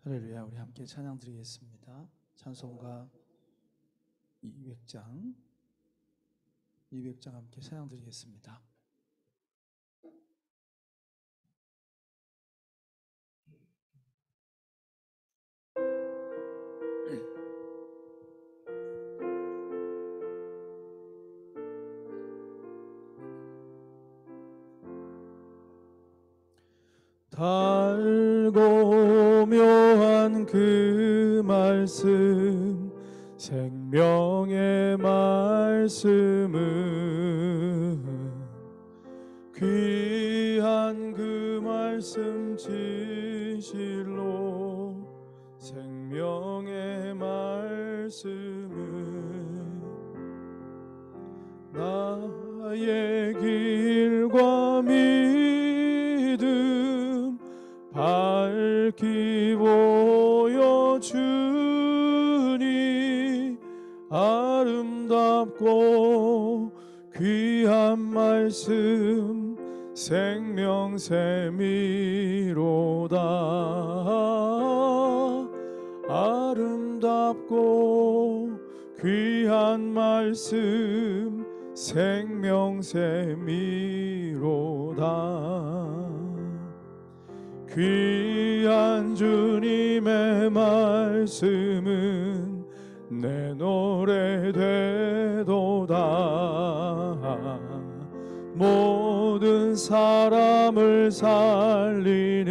할렐루야. 우리 함께 찬양 드리겠습니다. 찬송가 200장 함께 찬양 드리겠습니다. 달고 묘한 그 말씀, 생명의 말씀은 귀한 그 말씀 진실로, 생명의 말씀은 나의 길과 믿음 밝히 보여주니, 아름답고 귀한 말씀 생명샘이로다. 아름답고 귀한 말씀 생명샘이로다. 귀한 주님의 말씀은 내 노래 되도다. 모든 사람을 살리는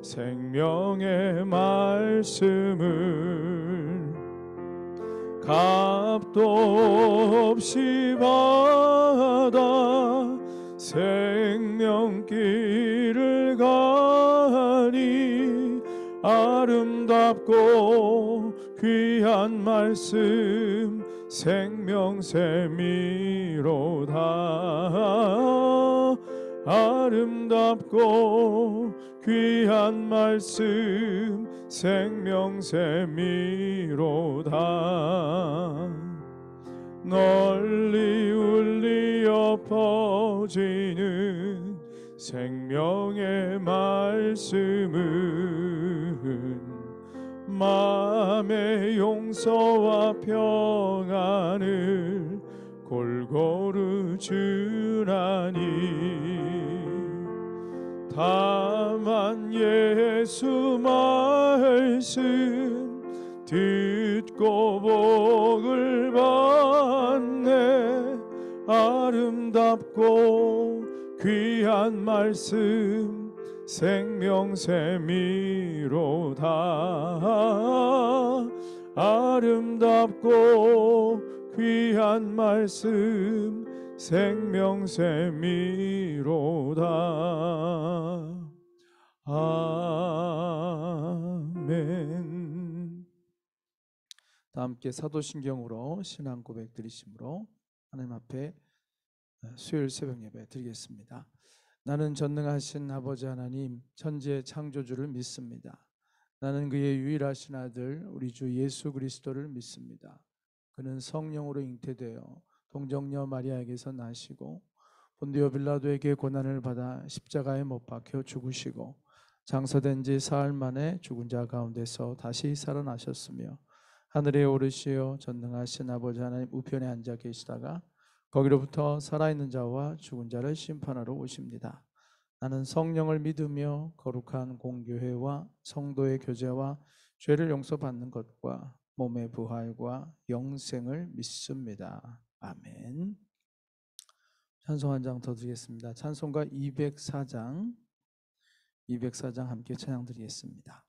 생명의 말씀을 값도 없이 받아 생명길을 가니, 아름답고 귀한 말씀 생명샘이로다. 아름답고 귀한 말씀 생명샘이로다. 널리 울리어 퍼지는 생명의 말씀은 마음의 용서와 평안을 골고루 주나니, 다만 예수 말씀 듣고 복을 받네. 아름답고 귀한 말씀 생명샘이로다. 아름답고 귀한 말씀 생명샘이로다. 아멘. 다 함께 사도신경으로 신앙 고백 드리심으로 하나님 앞에 수요일 새벽 예배 드리겠습니다. 나는 전능하신 아버지 하나님, 천지의 창조주를 믿습니다. 나는 그의 유일하신 아들 우리 주 예수 그리스도를 믿습니다. 그는 성령으로 잉태되어 동정녀 마리아에게서 나시고 본디오 빌라도에게 고난을 받아 십자가에 못 박혀 죽으시고 장사된 지 사흘 만에 죽은 자 가운데서 다시 살아나셨으며 하늘에 오르시어 전능하신 아버지 하나님 우편에 앉아 계시다가 거기로부터 살아있는 자와 죽은 자를 심판하러 오십니다. 나는 성령을 믿으며 거룩한 공교회와 성도의 교제와 죄를 용서받는 것과 몸의 부활과 영생을 믿습니다. 아멘. 찬송 한 장 더 드리겠습니다. 찬송가 204장 함께 찬양 드리겠습니다.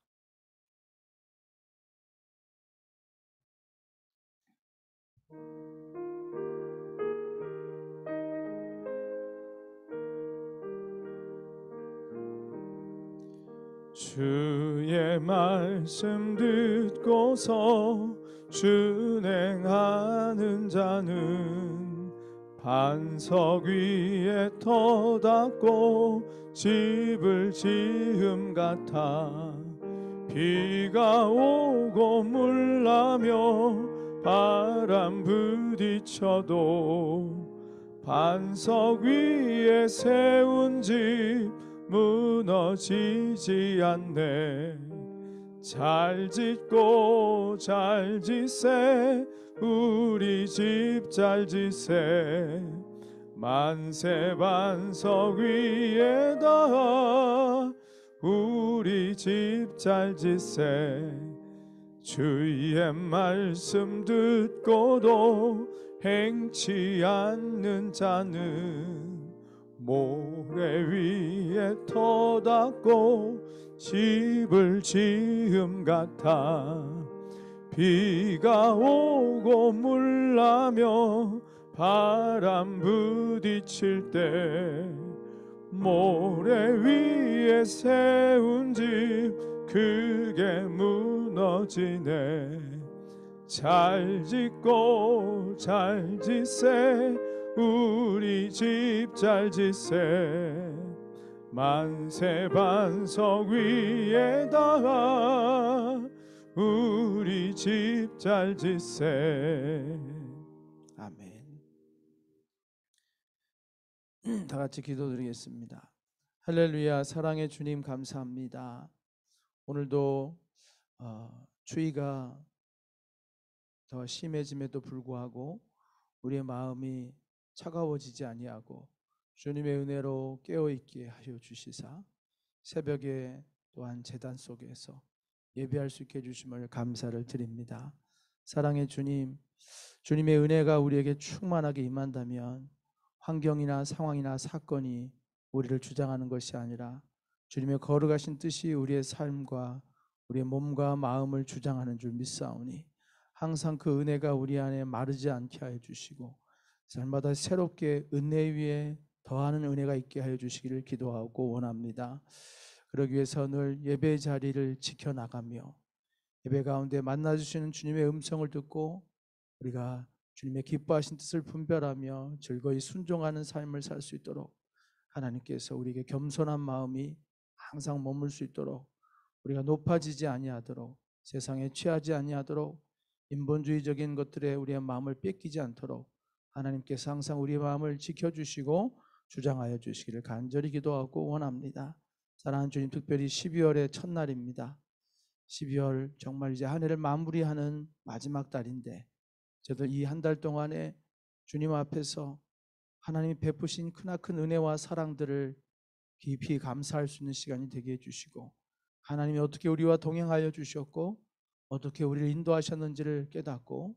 주의 말씀 듣고서 준행하는 자는 반석 위에 터닫고 집을 지음 같아. 비가 오고 물나며 바람 부딪혀도 반석 위에 세운 집 무너지지 않네. 잘 짓고 잘 짓세 우리 집 잘 짓세 만세 반석 위에다 우리 집 잘 짓세 주의 말씀 듣고도 행치 않는 자는 모래 위에 터닫고 집을 지음 같아 비가 오고 물나며 바람 부딪힐 때 모래 위에 세운 집 크게 무너지네 잘 짓고 잘 짓세 우리 집 잘 짓세 만세 반석 위에다가 우리 집 잘 짓세. 아멘. 다 같이 기도드리겠습니다. 할렐루야. 사랑의 주님 감사합니다. 오늘도 추위가 더 심해짐에도 불구하고 우리의 마음이 차가워지지 아니하고 주님의 은혜로 깨어있게 하여 주시사 새벽에 또한 제단 속에서 예배할 수 있게 해주심을 감사를 드립니다. 사랑의 주님, 주님의 은혜가 우리에게 충만하게 임한다면 환경이나 상황이나 사건이 우리를 주장하는 것이 아니라 주님의 거룩하신 뜻이 우리의 삶과 우리의 몸과 마음을 주장하는 줄 믿사오니 항상 그 은혜가 우리 안에 마르지 않게 하여 주시고 날마다 새롭게 은혜 위에 더하는 은혜가 있게 하여 주시기를 기도하고 원합니다. 그러기 위해서 늘 예배 자리를 지켜나가며 예배 가운데 만나주시는 주님의 음성을 듣고 우리가 주님의 기뻐하신 뜻을 분별하며 즐거이 순종하는 삶을 살 수 있도록 하나님께서 우리에게 겸손한 마음이 항상 머물 수 있도록 우리가 높아지지 아니하도록 세상에 취하지 아니하도록 인본주의적인 것들에 우리의 마음을 뺏기지 않도록 하나님께서 항상 우리의 마음을 지켜주시고 주장하여 주시기를 간절히 기도하고 원합니다. 사랑하는 주님, 특별히 12월의 첫날입니다. 12월 정말 이제 한 해를 마무리하는 마지막 달인데 저도 이 한 달 동안에 주님 앞에서 하나님이 베푸신 크나큰 은혜와 사랑들을 깊이 감사할 수 있는 시간이 되게 해주시고 하나님이 어떻게 우리와 동행하여 주셨고 어떻게 우리를 인도하셨는지를 깨닫고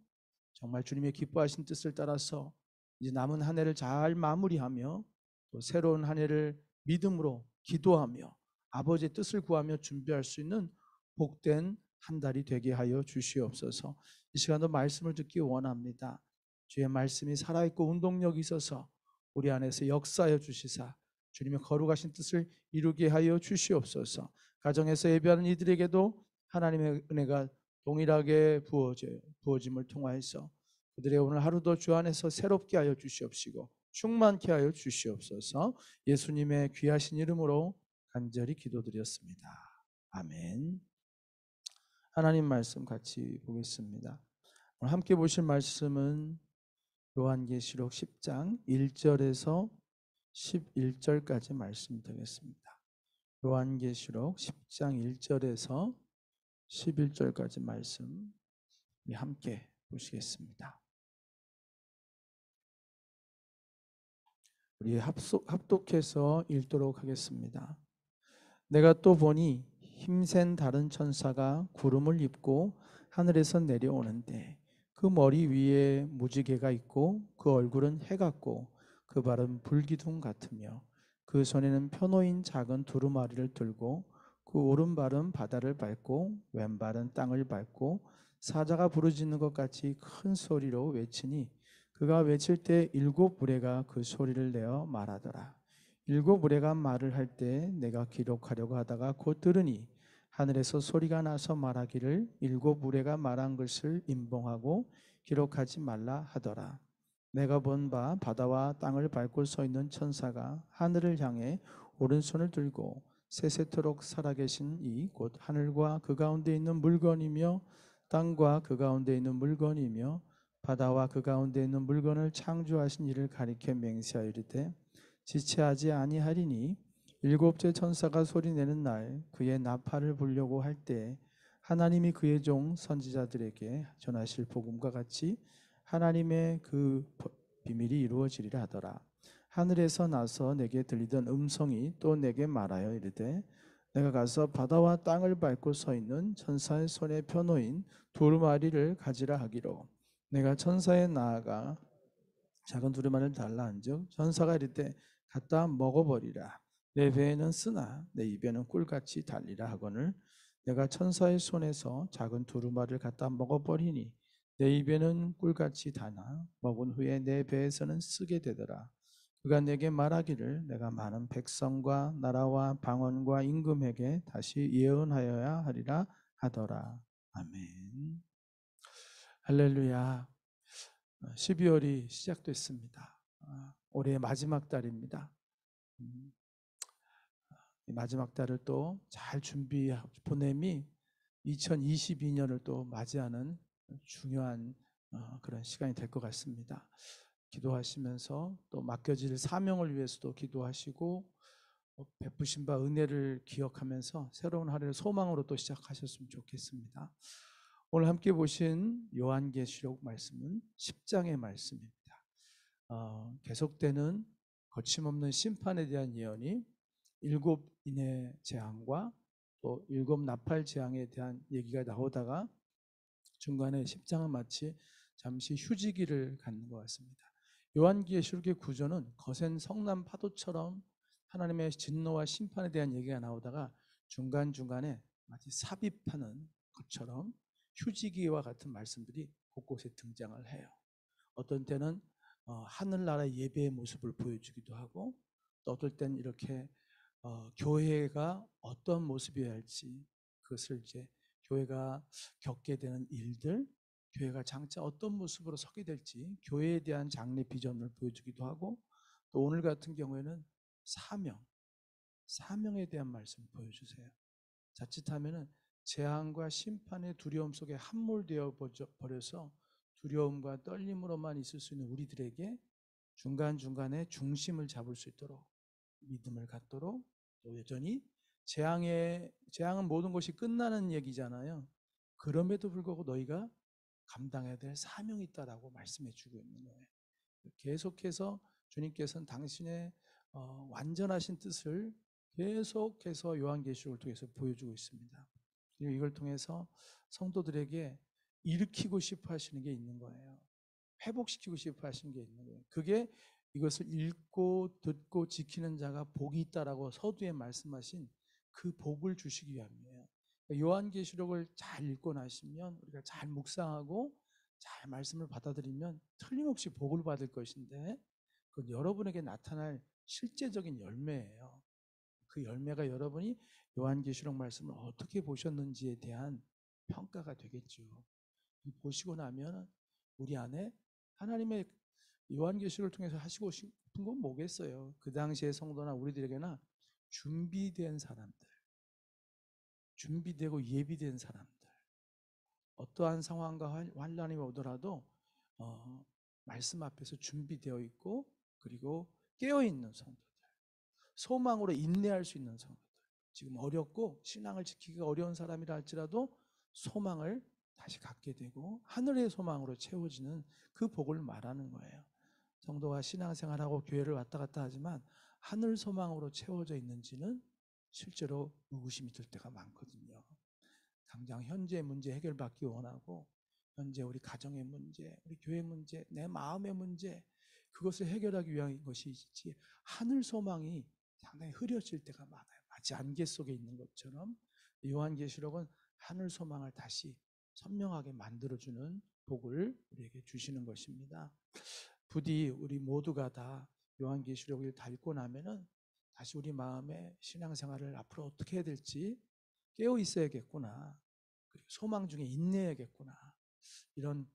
정말 주님의 기뻐하신 뜻을 따라서 이제 남은 한 해를 잘 마무리하며 또 새로운 한 해를 믿음으로 기도하며 아버지의 뜻을 구하며 준비할 수 있는 복된 한 달이 되게 하여 주시옵소서. 이 시간도 말씀을 듣기 원합니다. 주의 말씀이 살아있고 운동력이 있어서 우리 안에서 역사하여 주시사 주님의 거룩하신 뜻을 이루게 하여 주시옵소서. 가정에서 예배하는 이들에게도 하나님의 은혜가 동일하게 부어짐을 통하여서 그들의 오늘 하루도 주 안에서 새롭게 하여 주시옵시고 충만케 하여 주시옵소서. 예수님의 귀하신 이름으로 간절히 기도드렸습니다. 아멘. 하나님 말씀 같이 보겠습니다. 오늘 함께 보실 말씀은 요한계시록 10장 1절에서 11절까지 말씀 되겠습니다. 요한계시록 10장 1절에서 11절까지 말씀 우리 함께 보시겠습니다. 우리 합독해서 읽도록 하겠습니다. 내가 또 보니 힘센 다른 천사가 구름을 입고 하늘에서 내려오는데 그 머리 위에 무지개가 있고 그 얼굴은 해 같고 그 발은 불기둥 같으며 그 손에는 펴놓인 작은 두루마리를 들고 그 오른발은 바다를 밟고 왼발은 땅을 밟고 사자가 부르짖는 것 같이 큰 소리로 외치니 그가 외칠 때 7 무리가 그 소리를 내어 말하더라. 7 무리가 말을 할 때 내가 기록하려고 하다가 곧 들으니 하늘에서 소리가 나서 말하기를 7 무리가 말한 것을 임봉하고 기록하지 말라 하더라. 내가 본 바 바다와 땅을 밟고 서 있는 천사가 하늘을 향해 오른손을 들고 세세토록 살아계신 이 곧 하늘과 그 가운데 있는 물건이며 땅과 그 가운데 있는 물건이며 바다와 그 가운데 있는 물건을 창조하신 이를 가리켜 맹세하여 이르되 지체하지 아니하리니 7째 천사가 소리내는 날 그의 나팔을 불려고 할 때 하나님이 그의 종 선지자들에게 전하실 복음과 같이 하나님의 그 비밀이 이루어지리라 하더라. 하늘에서 나서 내게 들리던 음성이 또 내게 말하여 이르되 내가 가서 바다와 땅을 밟고 서 있는 천사의 손에 펴놓인 두루마리를 가지라 하기로 내가 천사에 나아가 작은 두루마리를 달라 한즉 천사가 이르되 갖다 먹어버리라. 내 배에는 쓰나 내 입에는 꿀같이 달리라 하거늘 내가 천사의 손에서 작은 두루마리를 갖다 먹어버리니 내 입에는 꿀같이 다나 먹은 후에 내 배에서는 쓰게 되더라. 그가 내게 말하기를 내가 많은 백성과 나라와 방언과 임금에게 다시 예언하여야 하리라 하더라. 아멘. 할렐루야. 12월이 시작됐습니다. 올해의 마지막 달입니다. 이 마지막 달을 또 잘 보냄이 2022년을 또 맞이하는 중요한 그런 시간이 될 것 같습니다. 기도하시면서 또 맡겨질 사명을 위해서도 기도하시고 베푸신 바 은혜를 기억하면서 새로운 하루를 소망으로 또 시작하셨으면 좋겠습니다. 오늘 함께 보신 요한계시록 말씀은 10장의 말씀입니다. 계속되는 거침없는 심판에 대한 예언이 7인의 재앙과 또 7 나팔 재앙에 대한 얘기가 나오다가 중간에 10장은 마치 잠시 휴지기를 갖는 것 같습니다. 요한계시록의 구조는 거센 성난 파도처럼 하나님의 진노와 심판에 대한 얘기가 나오다가 중간중간에 마치 삽입하는 것처럼 휴지기와 같은 말씀들이 곳곳에 등장을 해요. 어떤 때는 하늘나라의 예배의 모습을 보여주기도 하고 또 어떨 때는 이렇게 교회가 어떤 모습이어야 할지 그것을 이제 교회가 겪게 되는 일들, 교회가 장차 어떤 모습으로 서게 될지 교회에 대한 장래 비전을 보여주기도 하고 또 오늘 같은 경우에는 사명에 대한 말씀을 보여주세요. 자칫하면은 재앙과 심판의 두려움 속에 함몰되어 버려서 두려움과 떨림으로만 있을 수 있는 우리들에게 중간중간에 중심을 잡을 수 있도록 믿음을 갖도록 또 여전히 재앙은 모든 것이 끝나는 얘기잖아요. 그럼에도 불구하고 너희가 감당해야 될 사명이 있다라고 말씀해 주고 있는 거예요. 계속해서 주님께서는 당신의 완전하신 뜻을 계속해서 요한계시록을 통해서 보여주고 있습니다. 그리고 이걸 통해서 성도들에게 일으키고 싶어 하시는 게 있는 거예요. 회복시키고 싶어 하시는 게 있는 거예요. 그게 이것을 읽고 듣고 지키는 자가 복이 있다라고 서두에 말씀하신 그 복을 주시기 위함이에요. 요한계시록을 잘 읽고 나시면 우리가 잘 묵상하고 잘 말씀을 받아들이면 틀림없이 복을 받을 것인데 그건 여러분에게 나타날 실제적인 열매예요. 그 열매가 여러분이 요한계시록 말씀을 어떻게 보셨는지에 대한 평가가 되겠죠. 보시고 나면 우리 안에 하나님의 요한계시록을 통해서 하시고 싶은 건 뭐겠어요? 그 당시의 성도나 우리들에게나 준비된 사람들, 준비되고 예비된 사람들, 어떠한 상황과 환란이 오더라도 말씀 앞에서 준비되어 있고 그리고 깨어있는 성도들, 소망으로 인내할 수 있는 성도들, 지금 어렵고 신앙을 지키기가 어려운 사람이라 할지라도 소망을 다시 갖게 되고 하늘의 소망으로 채워지는 그 복을 말하는 거예요. 성도가 신앙생활하고 교회를 왔다 갔다 하지만 하늘 소망으로 채워져 있는지는 실제로 의구심이 들 때가 많거든요. 당장 현재 문제 해결받기 원하고 현재 우리 가정의 문제, 우리 교회 문제, 내 마음의 문제 그것을 해결하기 위한 것이지 하늘 소망이 상당히 흐려질 때가 많아요. 마치 안개 속에 있는 것처럼 요한계시록은 하늘 소망을 다시 선명하게 만들어주는 복을 우리에게 주시는 것입니다. 부디 우리 모두가 다 요한계시록을 다 읽고 나면은 다시 우리 마음에 신앙생활을 앞으로 어떻게 해야 될지 깨어 있어야겠구나. 그리고 소망 중에 인내해야겠구나. 이런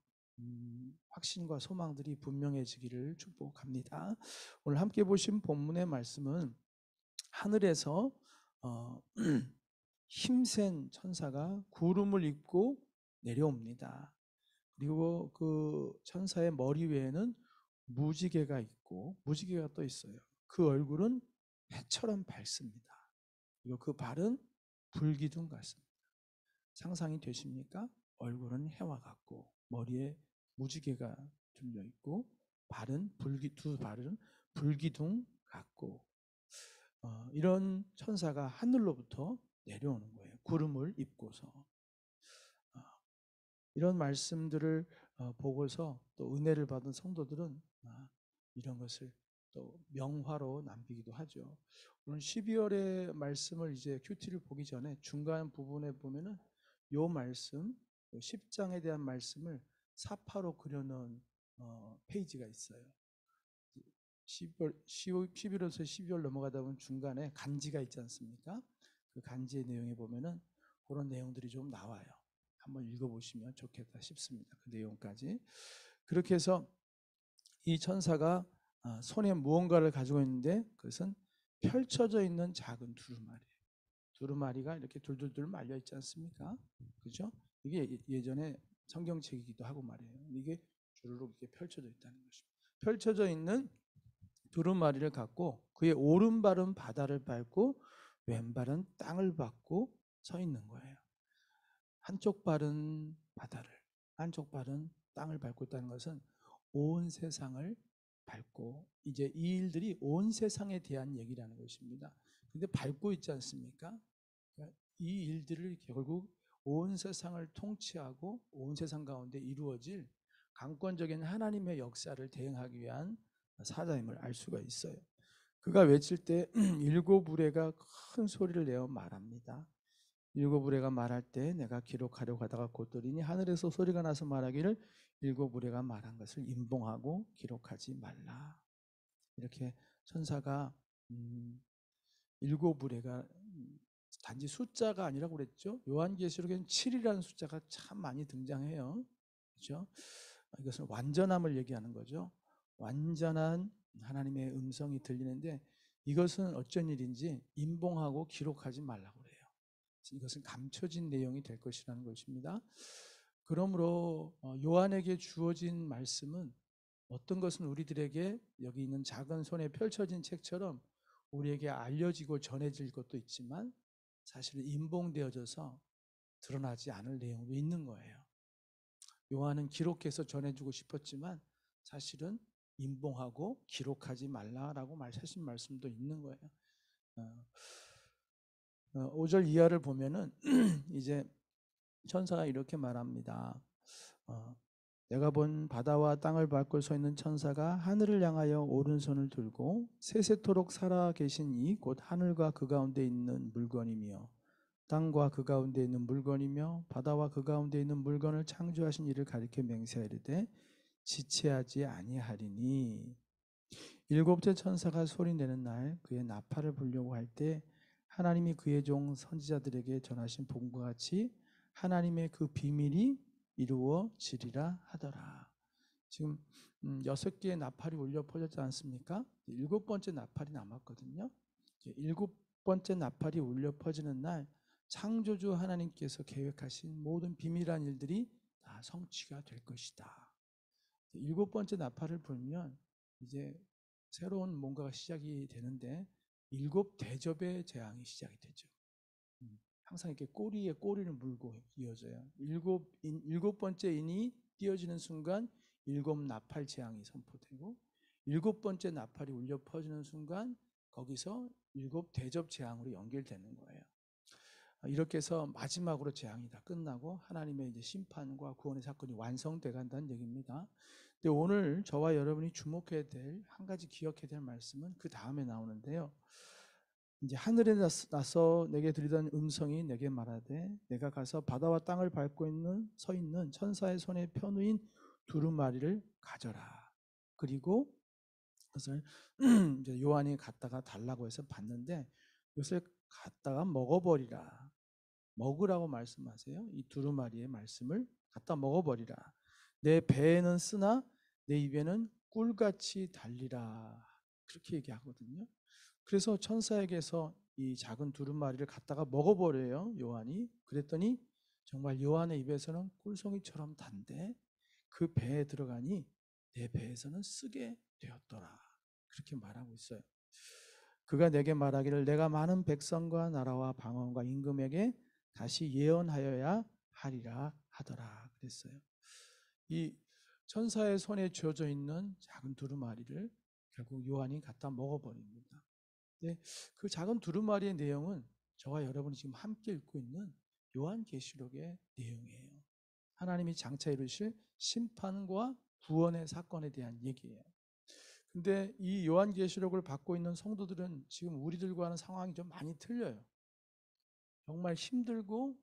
확신과 소망들이 분명해지기를 축복합니다. 오늘 함께 보신 본문의 말씀은 하늘에서 힘센 천사가 구름을 입고 내려옵니다. 그리고 그 천사의 머리 위에는 무지개가 있고 무지개가 떠 있어요. 그 얼굴은 해처럼 밝습니다. 그리고 그 발은 불기둥 같습니다. 상상이 되십니까? 얼굴은 해와 같고 머리에 무지개가 둘려 있고 두 발은 불기둥 같고 이런 천사가 하늘로부터 내려오는 거예요. 구름을 입고서. 이런 말씀들을 보고서 또 은혜를 받은 성도들은 이런 것을 또 명화로 남기기도 하죠. 오늘 12월의 말씀을 이제 큐티를 보기 전에 중간 부분에 보면은 요 말씀, 10장에 대한 말씀을 사파로 그려놓은 페이지가 있어요. 11월에서 12월 넘어가다 보면 중간에 간지가 있지 않습니까? 그 간지의 내용에 보면은 그런 내용들이 좀 나와요. 한번 읽어보시면 좋겠다 싶습니다. 그 내용까지. 그렇게 해서 이 천사가 손에 무언가를 가지고 있는데 그것은 펼쳐져 있는 작은 두루마리예요. 두루마리가 이렇게 둘둘둘 말려 있지 않습니까? 그죠? 이게 예전에 성경책이기도 하고 말이에요. 이게 주르륵 이렇게 펼쳐져 있다는 것입니다. 펼쳐져 있는 두루마리를 갖고 그의 오른발은 바다를 밟고 왼발은 땅을 밟고 서 있는 거예요. 한쪽 발은 바다를, 한쪽 발은 땅을 밟고 있다는 것은 온 세상을 밟고 이제 이 일들이 온 세상에 대한 얘기라는 것입니다. 근데 밟고 있지 않습니까? 그러니까 이 일들을 결국 온 세상을 통치하고 온 세상 가운데 이루어질 강권적인 하나님의 역사를 대행하기 위한 사자임을 알 수가 있어요. 그가 외칠 때 일곱 우레가 큰 소리를 내어 말합니다. 일곱 우레가 말할 때 내가 기록하려고 하다가 곧들이니 하늘에서 소리가 나서 말하기를 일곱 우레가 말한 것을 임봉하고 기록하지 말라. 이렇게 천사가 일곱 우레가 단지 숫자가 아니라고 그랬죠. 요한계시록에는 7이라는 숫자가 참 많이 등장해요. 그렇죠? 이것은 완전함을 얘기하는 거죠. 완전한 하나님의 음성이 들리는데 이것은 어쩐 일인지 임봉하고 기록하지 말라고 그래요. 이것은 감춰진 내용이 될 것이라는 것입니다. 그러므로 요한에게 주어진 말씀은 어떤 것은 우리들에게 여기 있는 작은 손에 펼쳐진 책처럼 우리에게 알려지고 전해질 것도 있지만 사실은 임봉되어져서 드러나지 않을 내용도 있는 거예요. 요한은 기록해서 전해주고 싶었지만 사실은 임봉하고 기록하지 말라라고 하신 말씀도 있는 거예요. 5절 이하를 보면은 이제 천사가 이렇게 말합니다. 내가 본 바다와 땅을 밟고 서 있는 천사가 하늘을 향하여 오른손을 들고 세세토록 살아 계신 이 곧 하늘과 그 가운데 있는 물건이며 땅과 그 가운데 있는 물건이며 바다와 그 가운데 있는 물건을 창조하신 이를 가리켜 맹세하리되 지체하지 아니하리니. 일곱째 천사가 소리내는 날 그의 나팔을 불려고 할 때 하나님이 그의 종 선지자들에게 전하신 복음과 같이 하나님의 그 비밀이 이루어지리라 하더라. 지금 6개의 나팔이 울려 퍼졌지 않습니까? 7번째 나팔이 남았거든요. 7번째 나팔이 울려 퍼지는 날 창조주 하나님께서 계획하신 모든 비밀한 일들이 다 성취가 될 것이다. 7번째 나팔을 불면 이제 새로운 뭔가가 시작이 되는데 7대접의 재앙이 시작이 되죠. 항상 이렇게 꼬리에 꼬리를 물고 이어져요. 7번째 인이 띄어지는 순간 7나팔 재앙이 선포되고 7번째 나팔이 울려 퍼지는 순간 거기서 7대접 재앙으로 연결되는 거예요. 이렇게 해서 마지막으로 재앙이 다 끝나고 하나님의 이제 심판과 구원의 사건이 완성돼 간다는 얘기입니다. 근데 오늘 저와 여러분이 주목해야 될 한 가지 기억해야 될 말씀은 그 다음에 나오는데요. 이제 하늘에 나서 내게 들리던 음성이 내게 말하되 내가 가서 바다와 땅을 밟고 서 있는 천사의 손에 펴놓인 두루마리를 가져라. 그리고 그것을 이제 요한이 갖다가 달라고 해서 봤는데 이것을 갖다가 먹어버리라. 먹으라고 말씀하세요. 이 두루마리의 말씀을 갖다 먹어버리라. 내 배에는 쓰나 내 입에는 꿀같이 달리라. 그렇게 얘기하거든요. 그래서 천사에게서 이 작은 두루마리를 갖다가 먹어버려요. 요한이. 그랬더니 정말 요한의 입에서는 꿀송이처럼 단데 그 배에 들어가니 내 배에서는 쓰게 되었더라. 그렇게 말하고 있어요. 그가 내게 말하기를 내가 많은 백성과 나라와 방언과 임금에게 다시 예언하여야 하리라 하더라 그랬어요. 이 천사의 손에 쥐어져 있는 작은 두루마리를 결국 요한이 갖다 먹어버립니다. 근데 그 작은 두루마리의 내용은 저와 여러분이 지금 함께 읽고 있는 요한계시록의 내용이에요. 하나님이 장차 이루실 심판과 구원의 사건에 대한 얘기예요. 근데 이 요한계시록을 받고 있는 성도들은 지금 우리들과는 상황이 좀 많이 틀려요. 정말 힘들고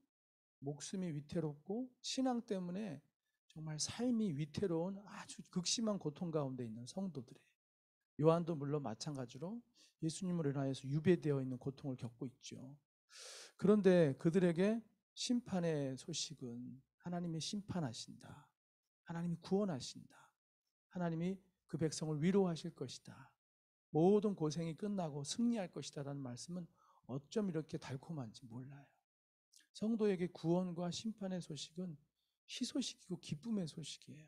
목숨이 위태롭고 신앙 때문에 정말 삶이 위태로운 아주 극심한 고통 가운데 있는 성도들이에요. 요한도 물론 마찬가지로 예수님을 인하여서 유배되어 있는 고통을 겪고 있죠. 그런데 그들에게 심판의 소식은 하나님이 심판하신다. 하나님이 구원하신다. 하나님이 그 백성을 위로하실 것이다. 모든 고생이 끝나고 승리할 것이다 라는 말씀은 어쩜 이렇게 달콤한지 몰라요. 성도에게 구원과 심판의 소식은 희소식이고 기쁨의 소식이에요.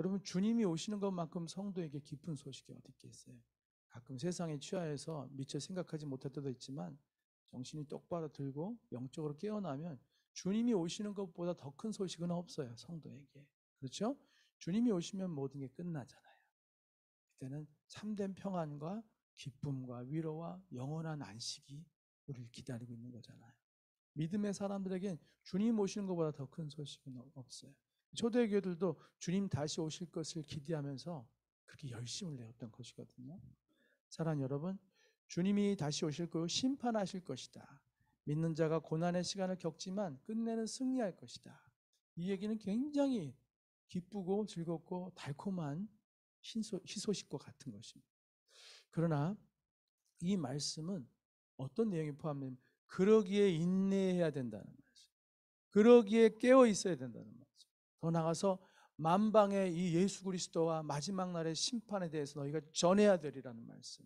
여러분, 주님이 오시는 것만큼 성도에게 기쁜 소식이 어디 있겠어요? 가끔 세상에 취하여서 미처 생각하지 못할 때도 있지만 정신이 똑바로 들고 영적으로 깨어나면 주님이 오시는 것보다 더 큰 소식은 없어요, 성도에게. 그렇죠? 주님이 오시면 모든 게 끝나잖아요. 그때는 참된 평안과 기쁨과 위로와 영원한 안식이 우리를 기다리고 있는 거잖아요. 믿음의 사람들에겐 주님 오시는 것보다 더 큰 소식은 없어요. 초대교회들도 주님 다시 오실 것을 기대하면서 그렇게 열심을 내었던 것이거든요. 사랑하는 여러분, 주님이 다시 오실 거요 심판하실 것이다. 믿는 자가 고난의 시간을 겪지만 끝내는 승리할 것이다. 이 얘기는 굉장히 기쁘고 즐겁고 달콤한 희소식과 같은 것입니다. 그러나 이 말씀은 어떤 내용이 포함되면 그러기에 인내해야 된다는 말씀, 그러기에 깨어 있어야 된다는 말씀, 더 나아가서 만방의 이 예수 그리스도와 마지막 날의 심판에 대해서 너희가 전해야 되리라는 말씀.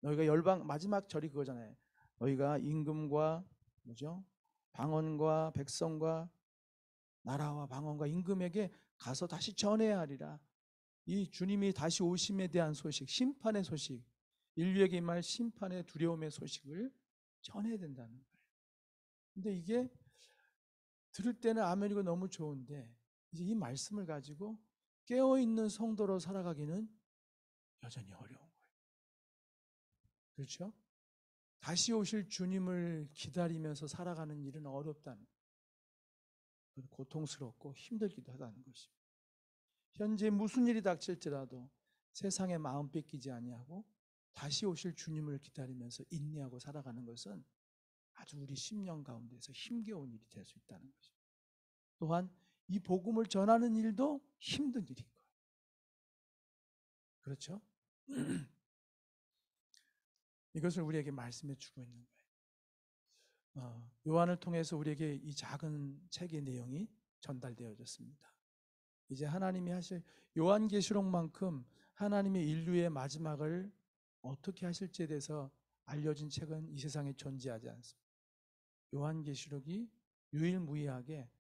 너희가 열방 마지막 절이 그거잖아요. 너희가 임금과 뭐죠? 방언과 백성과 나라와 방언과 임금에게 가서 다시 전해야 하리라. 이 주님이 다시 오심에 대한 소식, 심판의 소식, 인류에게 임할 심판의 두려움의 소식을 전해야 된다는 거예요. 근데 이게 들을 때는 아멘이고 너무 좋은데 이제 이 말씀을 가지고 깨어있는 성도로 살아가기는 여전히 어려운 거예요. 그렇죠? 다시 오실 주님을 기다리면서 살아가는 일은 어렵다는 거예요. 고통스럽고 힘들기도 하다는 것입니다. 현재 무슨 일이 닥칠지라도 세상에 마음 뺏기지 아니하고 다시 오실 주님을 기다리면서 인내하고 살아가는 것은 아주 우리 심령 가운데서 힘겨운 일이 될 수 있다는 것입니다. 또한 이 복음을 전하는 일도 힘든 일인 거예요. 그렇죠? 이것을 우리에게 말씀해 주고 있는 거예요. 요한을 통해서 우리에게 이 작은 책의 내용이 전달되어졌습니다. 이제 하나님이 하실 요한계시록만큼 하나님의 인류의 마지막을 어떻게 하실지에 대해서 알려진 책은 이 세상에 존재하지 않습니다. 요한계시록이 유일무이하게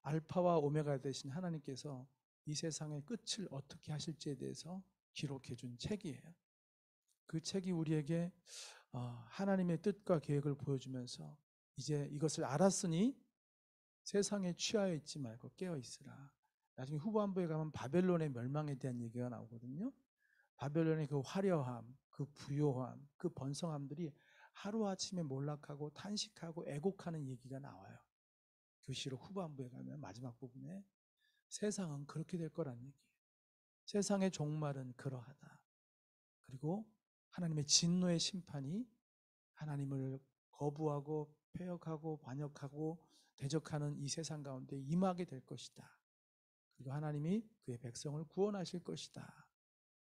알파와 오메가 되신 하나님께서 이 세상의 끝을 어떻게 하실지에 대해서 기록해 준 책이에요. 그 책이 우리에게 하나님의 뜻과 계획을 보여주면서 이제 이것을 알았으니 세상에 취하여 있지 말고 깨어 있으라. 나중에 후반부에 가면 바벨론의 멸망에 대한 얘기가 나오거든요. 바벨론의 그 화려함, 그 부요함, 그 번성함들이 하루아침에 몰락하고 탄식하고 애곡하는 얘기가 나와요. 계시록 후반부에 가면 마지막 부분에 세상은 그렇게 될 거란 얘기예요. 세상의 종말은 그러하다. 그리고 하나님의 진노의 심판이 하나님을 거부하고 폐역하고 반역하고 대적하는 이 세상 가운데 임하게 될 것이다. 그리고 하나님이 그의 백성을 구원하실 것이다.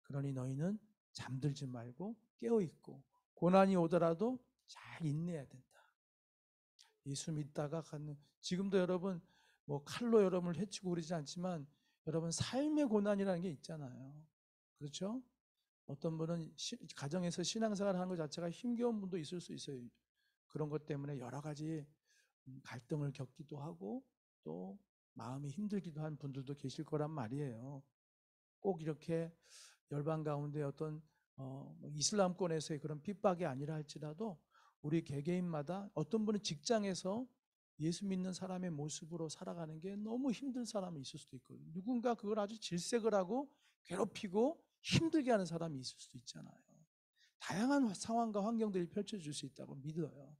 그러니 너희는 잠들지 말고 깨어있고 고난이 오더라도 잘 인내해야 된다. 예수 믿다가 가는 지금도 여러분 뭐 칼로 여러분을 해치고 그러지 않지만 여러분 삶의 고난이라는 게 있잖아요. 그렇죠? 어떤 분은 가정에서 신앙생활을 하는 것 자체가 힘겨운 분도 있을 수 있어요. 그런 것 때문에 여러 가지 갈등을 겪기도 하고 또 마음이 힘들기도 한 분들도 계실 거란 말이에요. 꼭 이렇게 열방 가운데 어떤 이슬람권에서의 그런 핍박이 아니라 할지라도 우리 개개인마다 어떤 분은 직장에서 예수 믿는 사람의 모습으로 살아가는 게 너무 힘든 사람이 있을 수도 있거든요. 누군가 그걸 아주 질색을 하고 괴롭히고 힘들게 하는 사람이 있을 수도 있잖아요. 다양한 상황과 환경들이 펼쳐질 수 있다고 믿어요.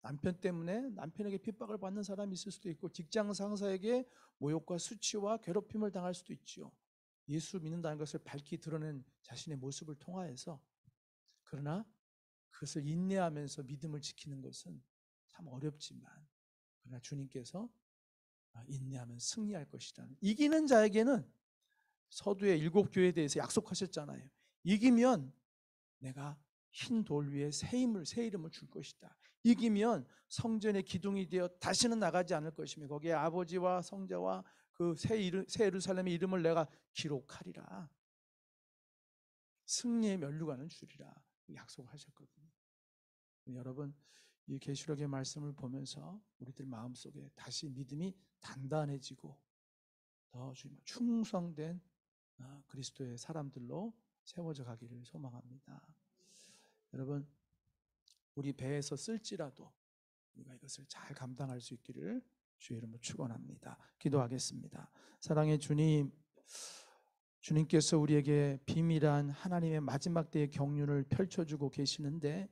남편 때문에 남편에게 핍박을 받는 사람이 있을 수도 있고, 직장 상사에게 모욕과 수치와 괴롭힘을 당할 수도 있죠. 예수 믿는다는 것을 밝히 드러낸 자신의 모습을 통하여서. 그러나 그것을 인내하면서 믿음을 지키는 것은 참 어렵지만, 그러나 주님께서 인내하면 승리할 것이라는, 이기는 자에게는 서두에 7교회에 대해서 약속하셨잖아요. 이기면 내가 흰 돌 위에 새 이름을 줄 것이다. 이기면 성전의 기둥이 되어 다시는 나가지 않을 것이며, 거기에 아버지와 성자와 그 새 예루살렘의 이름을 내가 기록하리라. 승리의 면류관을 주리라 약속하셨거든요. 여러분, 이 계시록의 말씀을 보면서 우리들 마음속에 다시 믿음이 단단해지고 더 충성된 그리스도의 사람들로 세워져 가기를 소망합니다. 여러분, 우리 배에서 쓸지라도 우리가 이것을 잘 감당할 수 있기를 주의 이름으로 축원합니다. 기도하겠습니다. 사랑의 주님, 주님께서 우리에게 비밀한 하나님의 마지막 때의 경륜을 펼쳐주고 계시는데,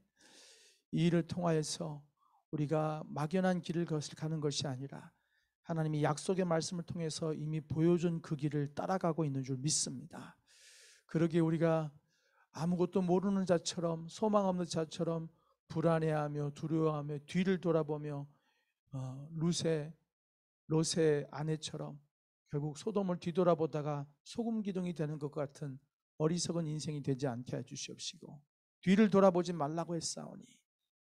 이 일을 통하여서 우리가 막연한 길을 가는 것이 아니라 하나님이 약속의 말씀을 통해서 이미 보여준 그 길을 따라가고 있는 줄 믿습니다. 그러기에 우리가 아무것도 모르는 자처럼, 소망 없는 자처럼 불안해하며 두려워하며 뒤를 돌아보며 롯의 아내처럼 결국 소돔을 뒤돌아보다가 소금 기둥이 되는 것 같은 어리석은 인생이 되지 않게 해주시옵시고, 뒤를 돌아보지 말라고 했사오니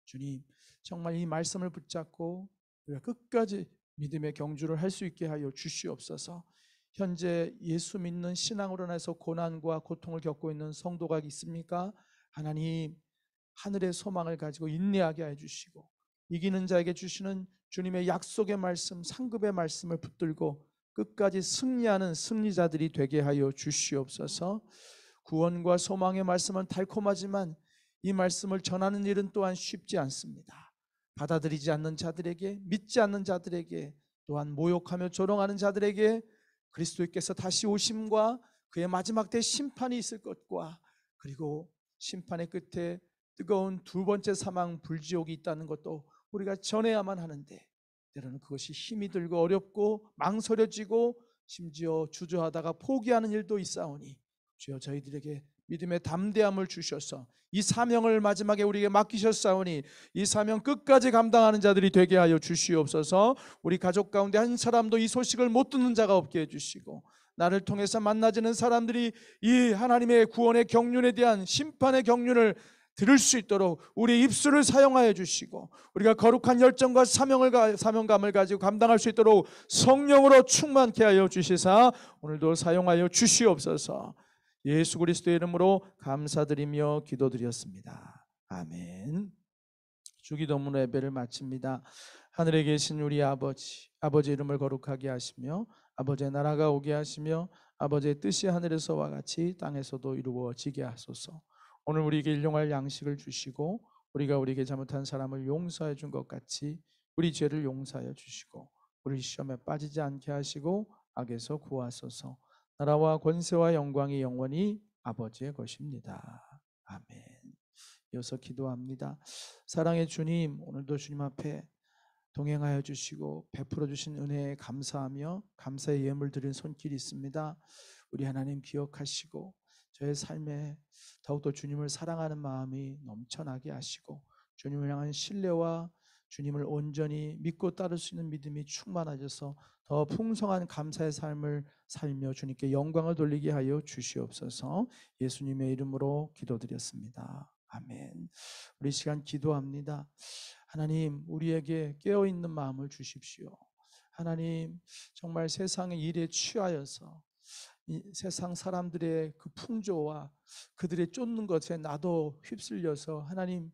주님, 정말 이 말씀을 붙잡고 우리가 끝까지 믿음의 경주를 할 수 있게 하여 주시옵소서. 현재 예수 믿는 신앙으로 인해서 고난과 고통을 겪고 있는 성도가 있습니까? 하나님, 하늘의 소망을 가지고 인내하게 해주시고, 이기는 자에게 주시는 주님의 약속의 말씀, 상급의 말씀을 붙들고 끝까지 승리하는 승리자들이 되게 하여 주시옵소서. 구원과 소망의 말씀은 달콤하지만 이 말씀을 전하는 일은 또한 쉽지 않습니다. 받아들이지 않는 자들에게, 믿지 않는 자들에게, 또한 모욕하며 조롱하는 자들에게 그리스도께서 다시 오심과 그의 마지막 때 심판이 있을 것과, 그리고 심판의 끝에 뜨거운 두 번째 사망 불지옥이 있다는 것도 우리가 전해야만 하는데, 때로는 그것이 힘이 들고 어렵고 망설여지고 심지어 주저하다가 포기하는 일도 있사오니 주여, 저희들에게 믿음의 담대함을 주셔서 이 사명을 마지막에 우리에게 맡기셨사오니 이 사명 끝까지 감당하는 자들이 되게 하여 주시옵소서. 우리 가족 가운데 한 사람도 이 소식을 못 듣는 자가 없게 해주시고, 나를 통해서 만나지는 사람들이 이 하나님의 구원의 경륜에 대한 심판의 경륜을 들을 수 있도록 우리 입술을 사용하여 주시고, 우리가 거룩한 열정과 사명감을 가지고 감당할 수 있도록 성령으로 충만케 하여 주시사 오늘도 사용하여 주시옵소서. 예수 그리스도의 이름으로 감사드리며 기도드렸습니다. 아멘. 주기도문 예배를 마칩니다. 하늘에 계신 우리 아버지, 아버지의 이름을 거룩하게 하시며 아버지의 나라가 오게 하시며 아버지의 뜻이 하늘에서와 같이 땅에서도 이루어지게 하소서. 오늘 우리에게 일용할 양식을 주시고 우리가 우리에게 잘못한 사람을 용서해 준 것 같이 우리 죄를 용서하여 주시고, 우리 시험에 빠지지 않게 하시고 악에서 구하소서. 나라와 권세와 영광이 영원히 아버지의 것입니다. 아멘. 이어서 기도합니다. 사랑의 주님, 오늘도 주님 앞에 동행하여 주시고 베풀어 주신 은혜에 감사하며 감사의 예물 드린 손길이 있습니다. 우리 하나님 기억하시고 저의 삶에 더욱더 주님을 사랑하는 마음이 넘쳐나게 하시고, 주님을 향한 신뢰와 주님을 온전히 믿고 따를 수 있는 믿음이 충만하셔서 더 풍성한 감사의 삶을 살며 주님께 영광을 돌리게 하여 주시옵소서. 예수님의 이름으로 기도드렸습니다. 아멘. 우리 시간 기도합니다. 하나님, 우리에게 깨어있는 마음을 주십시오. 하나님, 정말 세상의 일에 취하여서 이 세상 사람들의 그 풍조와 그들의 쫓는 것에 나도 휩쓸려서 하나님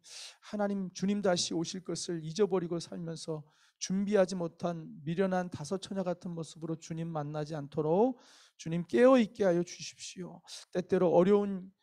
주님 다시 오실 것을 잊어버리고 살면서 준비하지 못한 미련한 다섯 처녀 같은 모습으로 주님 만나지 않도록 주님 깨어있게 하여 주십시오. 때때로 어려운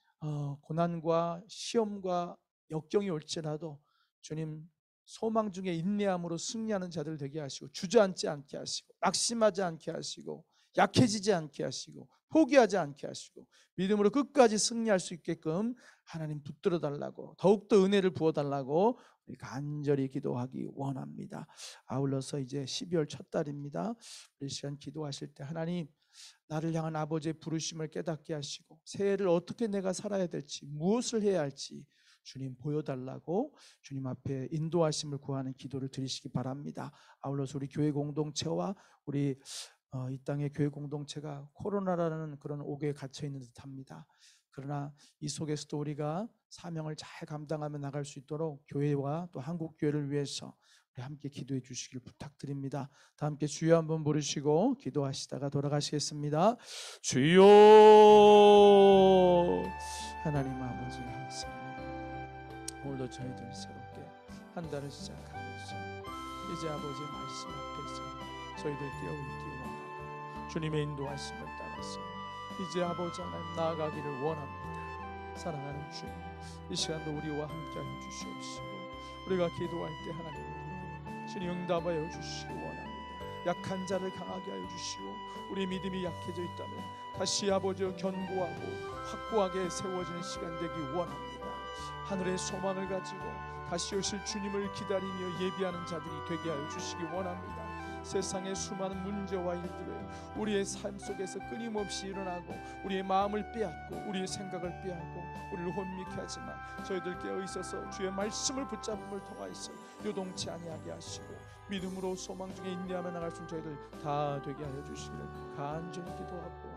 고난과 시험과 역경이 올지라도 주님 소망 중에 인내함으로 승리하는 자들 되게 하시고, 주저앉지 않게 하시고, 낙심하지 않게 하시고, 약해지지 않게 하시고, 포기하지 않게 하시고, 믿음으로 끝까지 승리할 수 있게끔 하나님 붙들어 달라고, 더욱더 은혜를 부어 달라고 우리 간절히 기도하기 원합니다. 아울러서 이제 12월 첫 달입니다. 우리 시간 기도하실 때 하나님, 나를 향한 아버지의 부르심을 깨닫게 하시고, 새해를 어떻게 내가 살아야 될지, 무엇을 해야 할지 주님 보여달라고 주님 앞에 인도하심을 구하는 기도를 드리시기 바랍니다. 아울러서 우리 교회 공동체와 우리 이 땅의 교회 공동체가 코로나라는 그런 옥에 갇혀 있는 듯합니다. 그러나 이 속에서도 우리가 사명을 잘 감당하며 나갈 수 있도록 교회와 또 한국 교회를 위해서 우리 함께 기도해 주시길 부탁드립니다. 다 함께 주여 한번 부르시고 기도하시다가 돌아가시겠습니다. 주여. 하나님 아버지 감사합니다. 오늘도 저희들 새롭게 한 달을 시작하면서 이제 아버지의 말씀 앞에서 저희들 깨어있기 원하고 주님의 인도하심을 따라서 이제 아버지 하나님 나아가기를 원합니다. 사랑하는 주님, 이 시간도 우리와 함께하여 주시옵시고, 우리가 기도할 때 하나님 주님 응답하여 주시기 원합니다. 약한 자를 강하게 하여 주시고, 우리 믿음이 약해져 있다면 다시 아버지여 견고하고 확고하게 세워지는 시간 되기 원합니다. 하늘의 소망을 가지고 다시 오실 주님을 기다리며 예비하는 자들이 되게 하여 주시기 원합니다. 세상의 수많은 문제와 일들을 우리의 삶 속에서 끊임없이 일어나고 우리의 마음을 빼앗고 우리의 생각을 빼앗고 우리를 혼미케 하지만 저희들 깨어있어서 주의 말씀을 붙잡음을 통하여서 요동치 아니하게 하시고 믿음으로 소망 중에 인내하며 나갈 수 있는 저희들 다 되게 하여 주시기를 간절히 기도하고